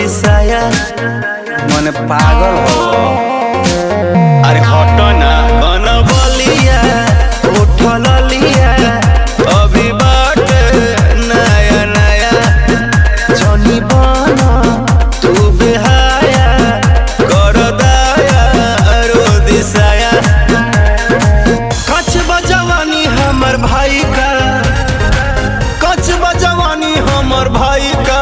दिसाया मन पागल हो। अरे हट ना कन बलिया उठल लिया अभी बाट नया नया जनी बना तू बेहाया कर दाया रो दिसाया। कच बजवानी हमर भाई का, कच बजवानी हमर भाई का।